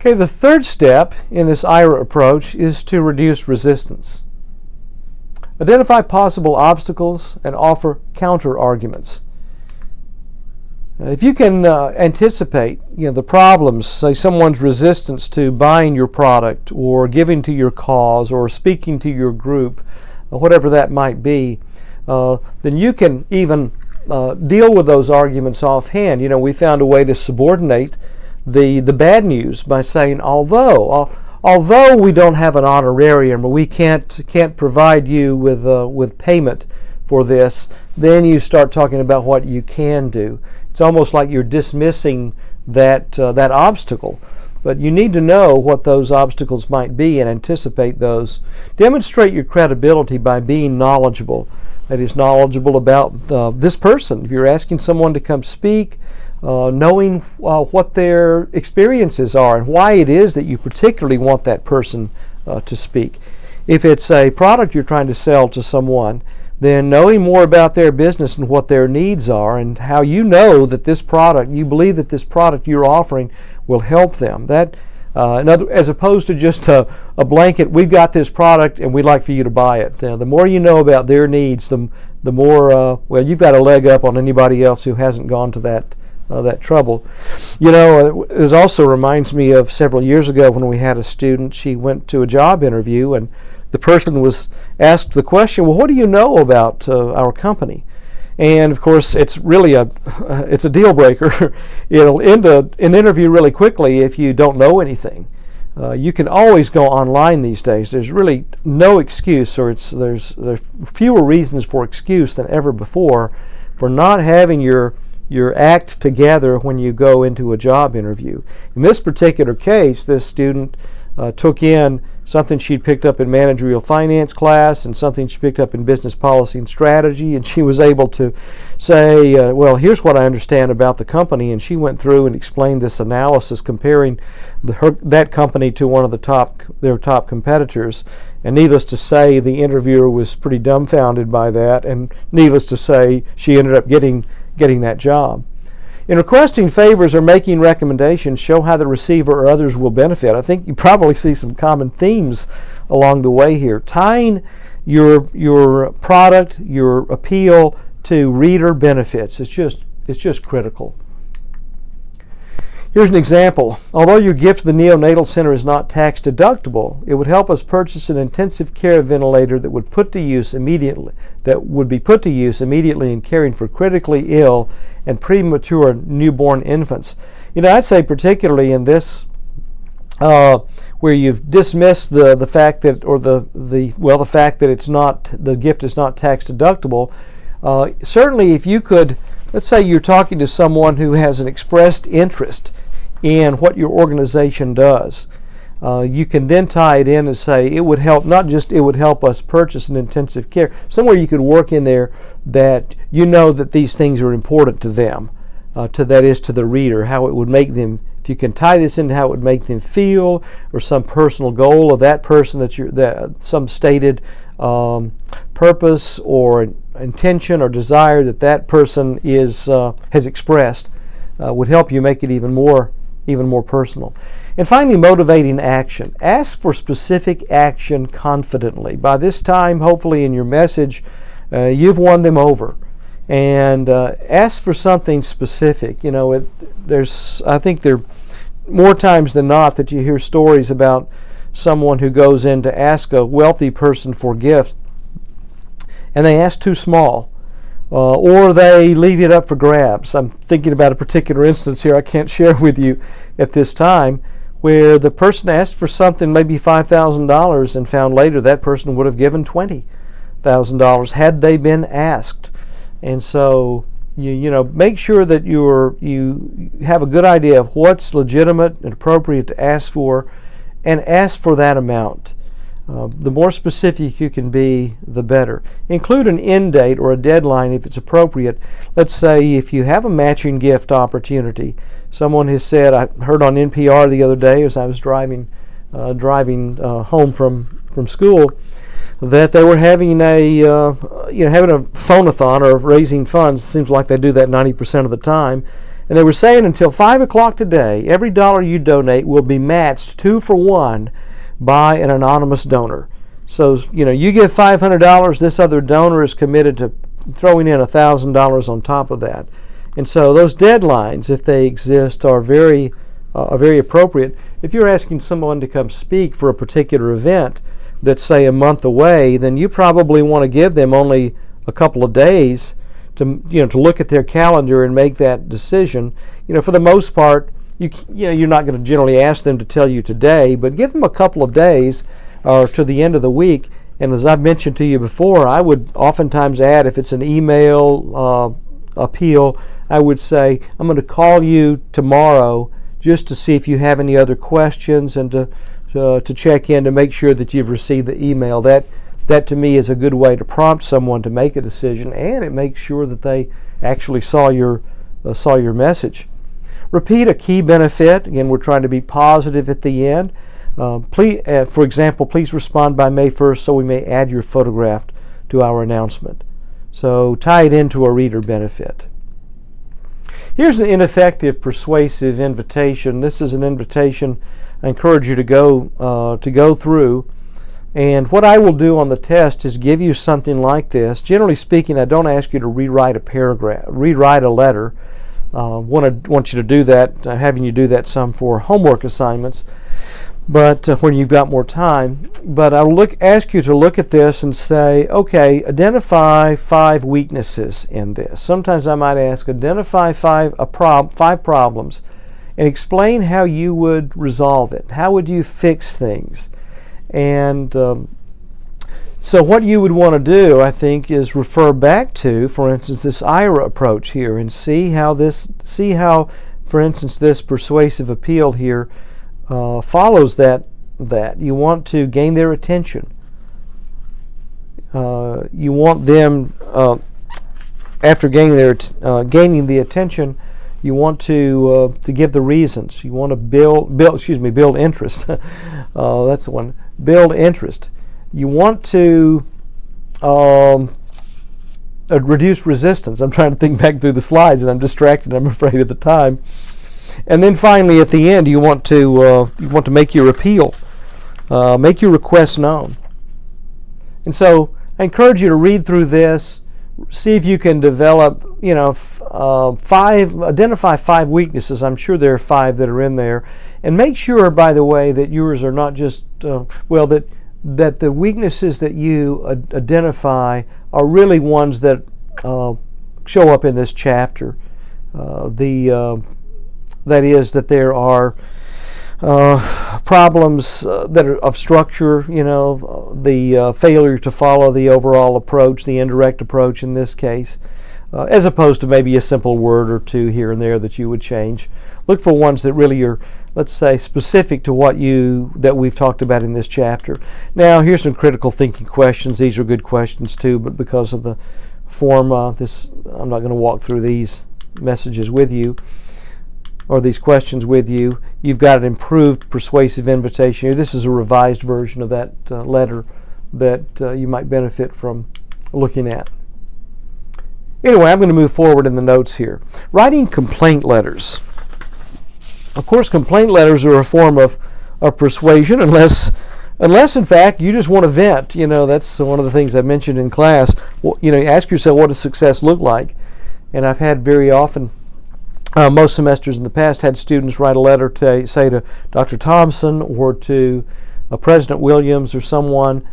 Okay, the third step in this IRA approach is to reduce resistance. Identify possible obstacles and offer counter arguments. If you can anticipate the problems, say someone's resistance to buying your product or giving to your cause or speaking to your group, whatever that might be, then you can even deal with those arguments offhand. We found a way to subordinate the bad news by saying, although we don't have an honorarium or we can't provide you with payment for this, then you start talking about what you can do. It's almost like you're dismissing that obstacle. But you need to know what those obstacles might be and anticipate those. Demonstrate your credibility by being knowledgeable. That is, knowledgeable about this person. If you're asking someone to come speak, knowing what their experiences are and why it is that you particularly want that person to speak. If it's a product you're trying to sell to someone, then knowing more about their business and what their needs are and how you know that this product, you believe that this product you're offering will help them. That, as opposed to just a blanket, we've got this product and we'd like for you to buy it. The more you know about their needs, the more, you've got a leg up on anybody else who hasn't gone to that trouble. It also reminds me of several years ago when we had a student. She went to a job interview and the person was asked the question, well, what do you know about our company? And of course, it's really it's a deal breaker. It'll end an interview really quickly if you don't know anything. You can always go online these days. There's really no excuse, or there's fewer reasons for excuse than ever before for not having your act together when you go into a job interview. In this particular case, this student took in something she'd picked up in managerial finance class and something she picked up in business policy and strategy, and she was able to say, well, here's what I understand about the company, and she went through and explained this analysis comparing that company to one of their top competitors. And needless to say, the interviewer was pretty dumbfounded by that, and needless to say, she ended up getting that job. In requesting favors or making recommendations, show how the receiver or others will benefit. I think you probably see some common themes along the way here. Tying your product, your appeal to reader benefits. It's just critical. Here's an example. Although your gift to the neonatal center is not tax deductible, it would help us purchase an intensive care ventilator that would be put to use immediately in caring for critically ill and premature newborn infants. I'd say particularly in this where you've dismissed the fact that, or the fact that the gift is not tax deductible. Certainly, if you could, let's say you're talking to someone who has an expressed interest in what your organization does. You can then tie it in and say it would help, not just it would help us purchase an intensive care. Somewhere you could work in there that you know that these things are important to them, to the reader, how it would make them, if you can tie this into how it would make them feel, or some personal goal of that person, some stated purpose or intention or desire that person has expressed, would help you make it even more personal. And finally, motivating action. Ask for specific action confidently. By this time, hopefully in your message, you've won them over. And ask for something specific. I think there more times than not that you hear stories about someone who goes in to ask a wealthy person for gifts, and they ask too small. Or they leave it up for grabs. I'm thinking about a particular instance here I can't share with you at this time, where the person asked for something, maybe $5,000, and found later that person would have given $20,000 had they been asked. And so you make sure that you have a good idea of what's legitimate and appropriate to ask for, and ask for that amount. The more specific you can be, the better. Include an end date or a deadline if it's appropriate. Let's say if you have a matching gift opportunity. Someone has said, I heard on NPR the other day as I was driving home from school, that they were having a phone-a-thon or raising funds. It seems like they do that 90% of the time. And they were saying until 5 o'clock today, every dollar you donate will be matched 2-for-1 by an anonymous donor. So, you give $500, this other donor is committed to throwing in $1,000 on top of that. And so those deadlines, if they exist, are very appropriate. If you're asking someone to come speak for a particular event that's, say, a month away, then you probably want to give them only a couple of days to look at their calendar and make that decision. For the most part, you're not going to generally ask them to tell you today, but give them a couple of days or to the end of the week. And as I've mentioned to you before, I would oftentimes add, if it's an email appeal, I would say, I'm going to call you tomorrow just to see if you have any other questions and to check in to make sure that you've received the email. That to me is a good way to prompt someone to make a decision, and it makes sure that they actually saw your message. Repeat a key benefit. Again, we're trying to be positive at the end. Please, for example, please respond by May 1st so we may add your photograph to our announcement. So tie it into a reader benefit. Here's an ineffective, persuasive invitation. This is an invitation I encourage you to go through. And what I will do on the test is give you something like this. Generally speaking, I don't ask you to rewrite a letter. Want you to do that, having you do that some for homework assignments, but when you've got more time. But I'll ask you to look at this and say, okay, identify 5 weaknesses in this. Sometimes I might ask, identify 5 problems and explain how you would resolve it. How would you fix things? And so what you would want to do, I think, is refer back to, for instance, this IRA approach here, and see how, for instance, this persuasive appeal here follows that. You want to gain their attention. You want them, after gaining the attention, you want to give the reasons. You want to build interest. That's the one. Build interest. You want to reduce resistance. I'm trying to think back through the slides, and I'm distracted, I'm afraid, at the time. And then finally, at the end, you want to make your appeal, make your request known. And so I encourage you to read through this, see if you can develop, identify 5 weaknesses. I'm sure there are 5 that are in there. And make sure, by the way, that yours are not just, that the weaknesses that you identify are really ones that show up in this chapter. That is, that there are problems that are of structure, the failure to follow the overall approach, the indirect approach in this case, as opposed to maybe a simple word or 2 here and there that you would change. Look for ones that really are, let's say, specific to that we've talked about in this chapter. Now, here's some critical thinking questions. These are good questions too, but because of the form, I'm not going to walk through these messages with you, or these questions with you. You've got an improved persuasive invitation here. This is a revised version of that letter that you might benefit from looking at. Anyway, I'm going to move forward in the notes here. Writing complaint letters. Of course, complaint letters are a form of persuasion, unless in fact you just want to vent. That's one of the things I mentioned in class. Ask yourself, what does success look like? And I've had very often, most semesters in the past, had students write a letter to Dr. Thompson or to President Williams or someone,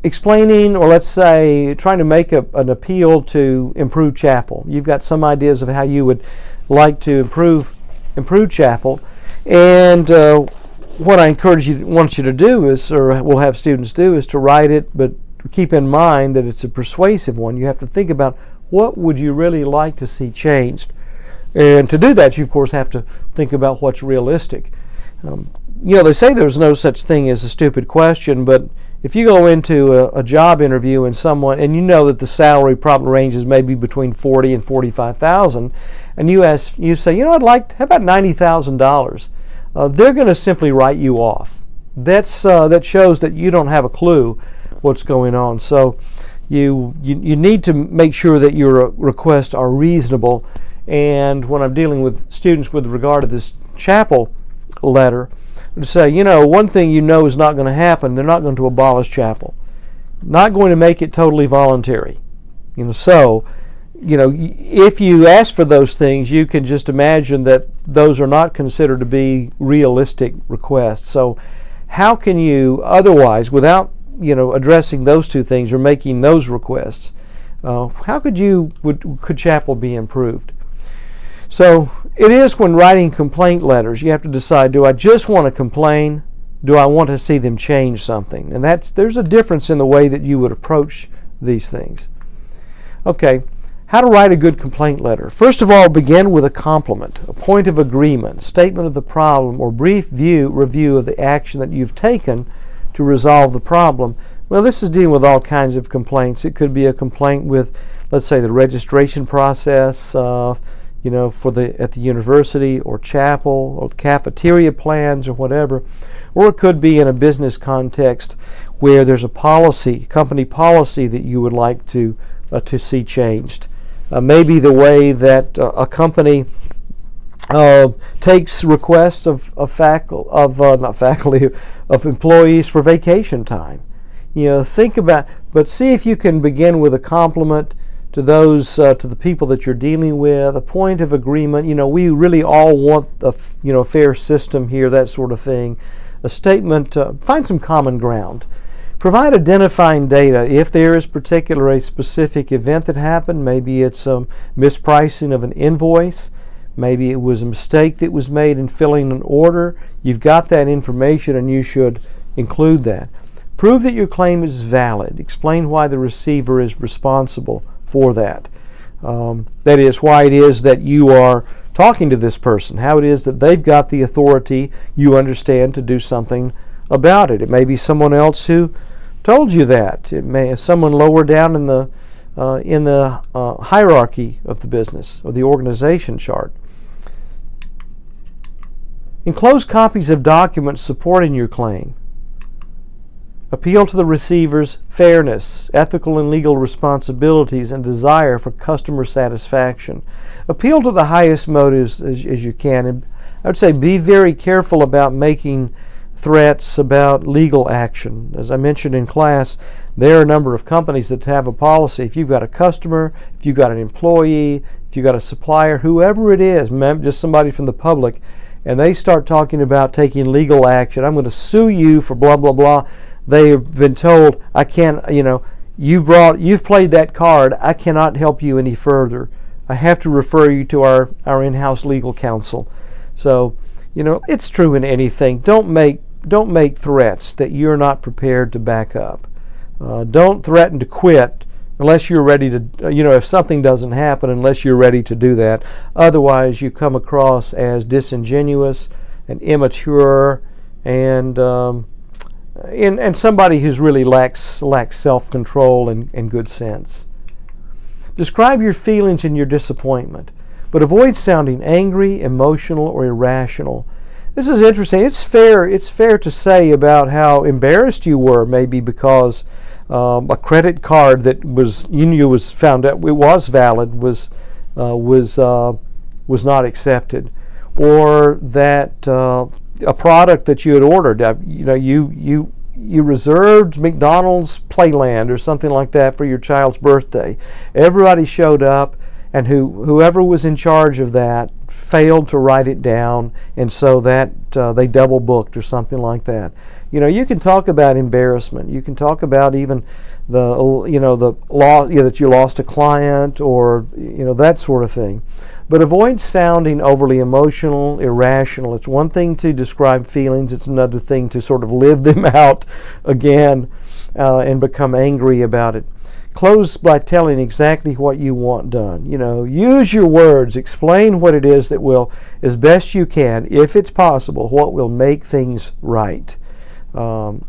explaining, or let's say trying to make an appeal to improve chapel. You've got some ideas of how you would like to improve chapel, and what I want you to do is, or we'll have students do, is to write it, but keep in mind that it's a persuasive one. You have to think about, what would you really like to see changed? And to do that, you of course have to think about what's realistic. They say there's no such thing as a stupid question, but if you go into a job interview and you know that the salary probably ranges maybe between $40,000 and $45,000, and you say, how about $90,000? They're going to simply write you off. That shows that you don't have a clue what's going on. So you need to make sure that your requests are reasonable, And when I'm dealing with students with regard to this chapel letter, to say, one thing is not going to happen. They're not going to abolish chapel. Not going to make it totally voluntary. If you ask for those things, you can just imagine that those are not considered to be realistic requests. So how can you otherwise, without addressing those two things or making those requests, how could chapel be improved? So it is when writing complaint letters, you have to decide, do I just want to complain? Do I want to see them change something? And there's a difference in the way that you would approach these things. Okay, how to write a good complaint letter. First of all, begin with a compliment, a point of agreement, statement of the problem, or brief review of the action that you've taken to resolve the problem. Well, this is dealing with all kinds of complaints. It could be a complaint with, let's say, the registration process, at the university or chapel or the cafeteria plans or whatever. Or it could be in a business context where there's a company policy that you would like to see changed. Maybe the way that a company takes requests of employees for vacation time. Think about, but see if you can begin with a compliment to those, to the people that you're dealing with, a point of agreement. We really all want a fair system here, that sort of thing. A statement, find some common ground. Provide identifying data. If there is a specific event that happened, maybe it's mispricing of an invoice, maybe it was a mistake that was made in filling an order, you've got that information and you should include that. Prove that your claim is valid. Explain why the receiver is responsible for that. That is, why it is that you are talking to this person, how it is that they've got the authority, you understand, to do something about it. It may be someone else who told you that. It may be someone lower down in the hierarchy of the business or the organization chart. Enclose copies of documents supporting your claim. Appeal to the receiver's fairness, ethical and legal responsibilities, and desire for customer satisfaction. Appeal to the highest motives as you can. And I would say be very careful about making threats about legal action. As I mentioned in class, there are a number of companies that have a policy. If you've got a customer, if you've got an employee, if you've got a supplier, whoever it is, just somebody from the public, and they start talking about taking legal action, I'm going to sue you for blah, blah, blah. They've been told, I can't, you've played that card, I cannot help you any further. I have to refer you to our in-house legal counsel. So, it's true in anything. Don't make threats that you're not prepared to back up. Don't threaten to quit unless you're ready to, if something doesn't happen, unless you're ready to do that. Otherwise, you come across as disingenuous and immature and somebody who's really lacks self-control and good sense. Describe your feelings and your disappointment, but avoid sounding angry, emotional, or irrational. This is interesting. It's fair to say about how embarrassed you were, maybe because a credit card that was found out it was valid was not accepted, or that a product that you had ordered, you reserved McDonald's Playland or something like that for your child's birthday. Everybody showed up, and whoever was in charge of that failed to write it down, and so that they double booked or something like that. You can talk about embarrassment. You can talk about even the law, that you lost a client, or that sort of thing. But avoid sounding overly emotional, irrational. It's one thing to describe feelings. It's another thing to sort of live them out again and become angry about it. Close by telling exactly what you want done. Use your words. Explain what it is that will, as best you can, if it's possible, what will make things right. Well,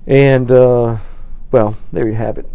there you have it.